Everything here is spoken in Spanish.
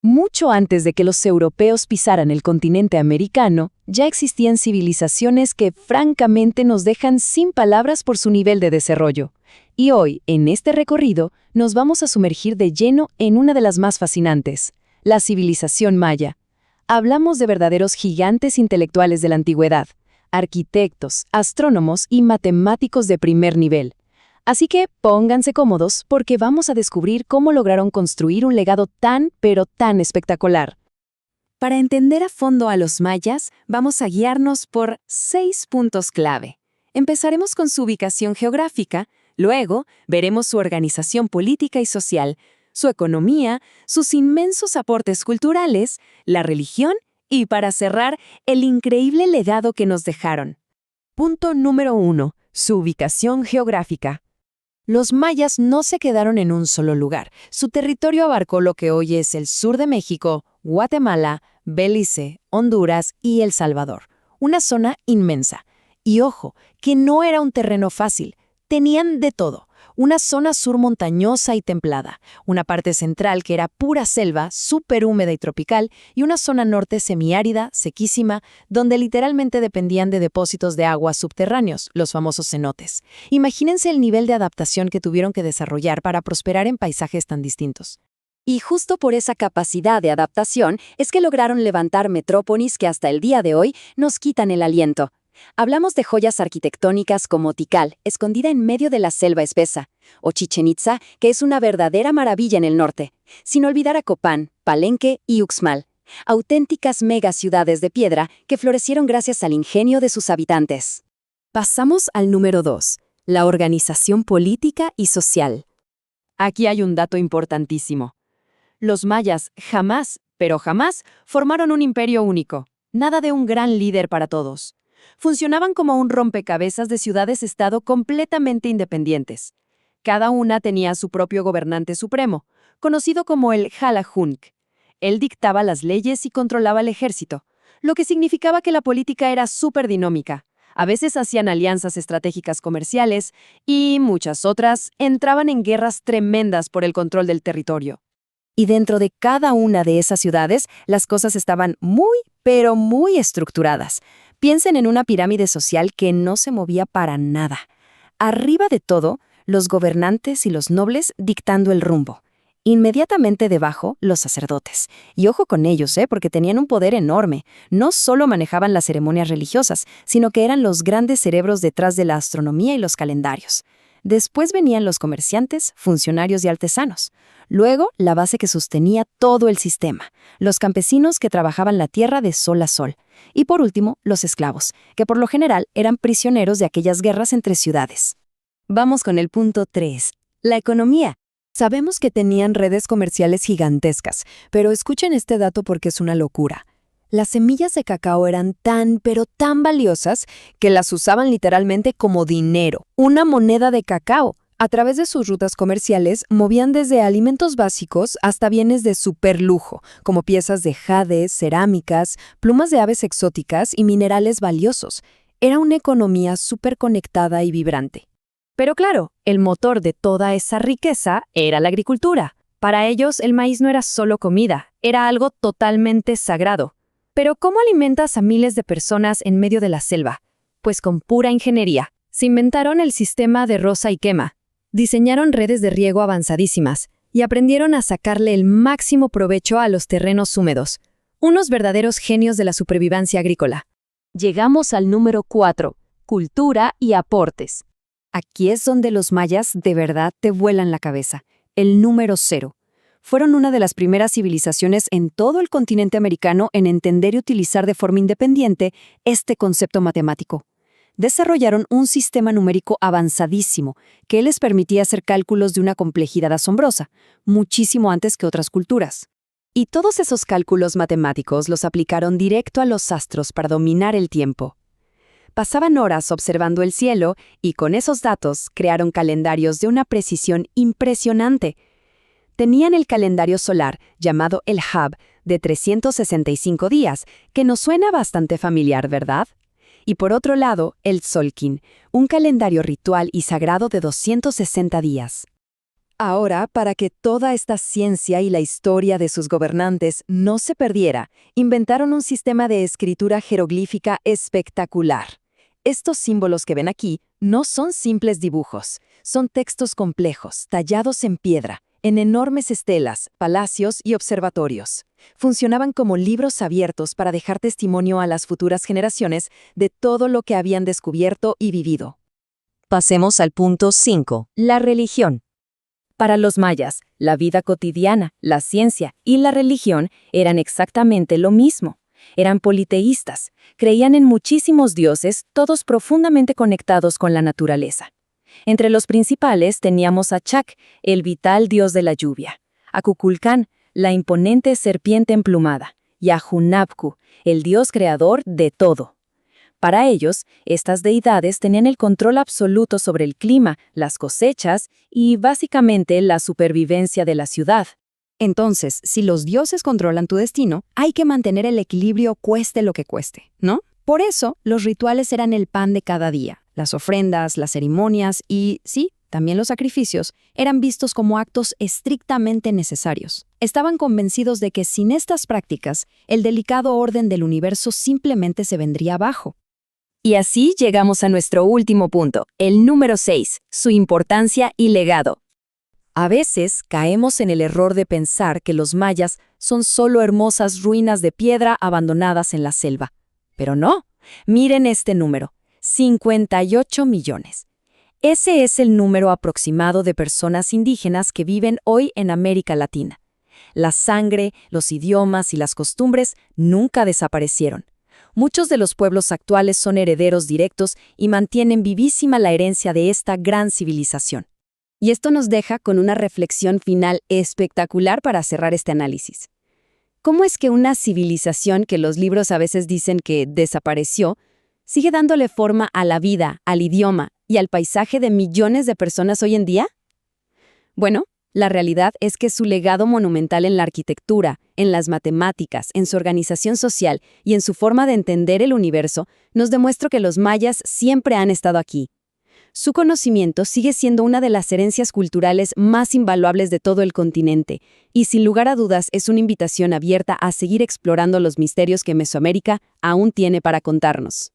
Mucho antes de que los europeos pisaran el continente americano, ya existían civilizaciones que francamente nos dejan sin palabras por su nivel de desarrollo. Y hoy, en este recorrido, nos vamos a sumergir de lleno en una de las más fascinantes, la civilización maya. Hablamos de verdaderos gigantes intelectuales de la antigüedad, arquitectos, astrónomos y matemáticos de primer nivel. Así que pónganse cómodos porque vamos a descubrir cómo lograron construir un legado tan, pero tan espectacular. Para entender a fondo a los mayas, vamos a guiarnos por 6 puntos clave. Empezaremos con su ubicación geográfica, luego veremos su organización política y social, su economía, sus inmensos aportes culturales, la religión y, para cerrar, el increíble legado que nos dejaron. Punto número 1. Su ubicación geográfica. Los mayas no se quedaron en un solo lugar. Su territorio abarcó lo que hoy es el sur de México, Guatemala, Belice, Honduras y El Salvador. Una zona inmensa. Y ojo, que no era un terreno fácil. Tenían de todo. Una zona sur montañosa y templada, una parte central que era pura selva, súper húmeda y tropical, y una zona norte semiárida, sequísima, donde literalmente dependían de depósitos de agua subterráneos, los famosos cenotes. Imagínense el nivel de adaptación que tuvieron que desarrollar para prosperar en paisajes tan distintos. Y justo por esa capacidad de adaptación es que lograron levantar metrópolis que hasta el día de hoy nos quitan el aliento. Hablamos de joyas arquitectónicas como Tikal, escondida en medio de la selva espesa, o Chichén Itzá, que es una verdadera maravilla en el norte, sin olvidar a Copán, Palenque y Uxmal, auténticas megaciudades de piedra que florecieron gracias al ingenio de sus habitantes. Pasamos al número 2, la organización política y social. Aquí hay un dato importantísimo. Los mayas jamás, pero jamás, formaron un imperio único, nada de un gran líder para todos. Funcionaban como un rompecabezas de ciudades-estado completamente independientes. Cada una tenía su propio gobernante supremo, conocido como el Jalajunk. Él dictaba las leyes y controlaba el ejército, lo que significaba que la política era súper dinámica. A veces hacían alianzas estratégicas comerciales y muchas otras entraban en guerras tremendas por el control del territorio. Y dentro de cada una de esas ciudades, las cosas estaban muy, pero muy estructuradas. Piensen en una pirámide social que no se movía para nada. Arriba de todo, los gobernantes y los nobles dictando el rumbo. Inmediatamente debajo, los sacerdotes. Y ojo con ellos, porque tenían un poder enorme. No solo manejaban las ceremonias religiosas, sino que eran los grandes cerebros detrás de la astronomía y los calendarios. Después venían los comerciantes, funcionarios y artesanos. Luego, la base que sostenía todo el sistema, los campesinos que trabajaban la tierra de sol a sol. Y por último, los esclavos, que por lo general eran prisioneros de aquellas guerras entre ciudades. Vamos con el punto 3, la economía. Sabemos que tenían redes comerciales gigantescas, pero escuchen este dato porque es una locura. Las semillas de cacao eran tan, pero tan valiosas que las usaban literalmente como dinero, una moneda de cacao. A través de sus rutas comerciales, movían desde alimentos básicos hasta bienes de superlujo, como piezas de jade, cerámicas, plumas de aves exóticas y minerales valiosos. Era una economía súper conectada y vibrante. Pero claro, el motor de toda esa riqueza era la agricultura. Para ellos, el maíz no era solo comida, era algo totalmente sagrado. Pero ¿cómo alimentas a miles de personas en medio de la selva? Pues con pura ingeniería. Se inventaron el sistema de roza y quema. Diseñaron redes de riego avanzadísimas y aprendieron a sacarle el máximo provecho a los terrenos húmedos. Unos verdaderos genios de la supervivencia agrícola. Llegamos al número 4, cultura y aportes. Aquí es donde los mayas de verdad te vuelan la cabeza. El número 0. Fueron una de las primeras civilizaciones en todo el continente americano en entender y utilizar de forma independiente este concepto matemático. Desarrollaron un sistema numérico avanzadísimo que les permitía hacer cálculos de una complejidad asombrosa, muchísimo antes que otras culturas. Y todos esos cálculos matemáticos los aplicaron directo a los astros para dominar el tiempo. Pasaban horas observando el cielo y con esos datos crearon calendarios de una precisión impresionante. Tenían el calendario solar, llamado el Hab, de 365 días, que nos suena bastante familiar, ¿verdad? Y por otro lado, el Tzolk'in, un calendario ritual y sagrado de 260 días. Ahora, para que toda esta ciencia y la historia de sus gobernantes no se perdiera, inventaron un sistema de escritura jeroglífica espectacular. Estos símbolos que ven aquí no son simples dibujos, son textos complejos, tallados en piedra, en enormes estelas, palacios y observatorios. Funcionaban como libros abiertos para dejar testimonio a las futuras generaciones de todo lo que habían descubierto y vivido. Pasemos al punto 5, la religión. Para los mayas, la vida cotidiana, la ciencia y la religión eran exactamente lo mismo. Eran politeístas, creían en muchísimos dioses, todos profundamente conectados con la naturaleza. Entre los principales teníamos a Chac, el vital dios de la lluvia, a Kukulcán, la imponente serpiente emplumada, y a Hunabku, el dios creador de todo. Para ellos, estas deidades tenían el control absoluto sobre el clima, las cosechas y, básicamente, la supervivencia de la ciudad. Entonces, si los dioses controlan tu destino, hay que mantener el equilibrio cueste lo que cueste, ¿no? Por eso, los rituales eran el pan de cada día. Las ofrendas, las ceremonias y, sí, también los sacrificios, eran vistos como actos estrictamente necesarios. Estaban convencidos de que sin estas prácticas, el delicado orden del universo simplemente se vendría abajo. Y así llegamos a nuestro último punto, el número 6, su importancia y legado. A veces caemos en el error de pensar que los mayas son solo hermosas ruinas de piedra abandonadas en la selva. Pero no, miren este número, 58 millones. Ese es el número aproximado de personas indígenas que viven hoy en América Latina. La sangre, los idiomas y las costumbres nunca desaparecieron. Muchos de los pueblos actuales son herederos directos y mantienen vivísima la herencia de esta gran civilización. Y esto nos deja con una reflexión final espectacular para cerrar este análisis. ¿Cómo es que una civilización que los libros a veces dicen que desapareció, sigue dándole forma a la vida, al idioma y al paisaje de millones de personas hoy en día? Bueno, la realidad es que su legado monumental en la arquitectura, en las matemáticas, en su organización social y en su forma de entender el universo nos demuestra que los mayas siempre han estado aquí. Su conocimiento sigue siendo una de las herencias culturales más invaluables de todo el continente, y sin lugar a dudas es una invitación abierta a seguir explorando los misterios que Mesoamérica aún tiene para contarnos.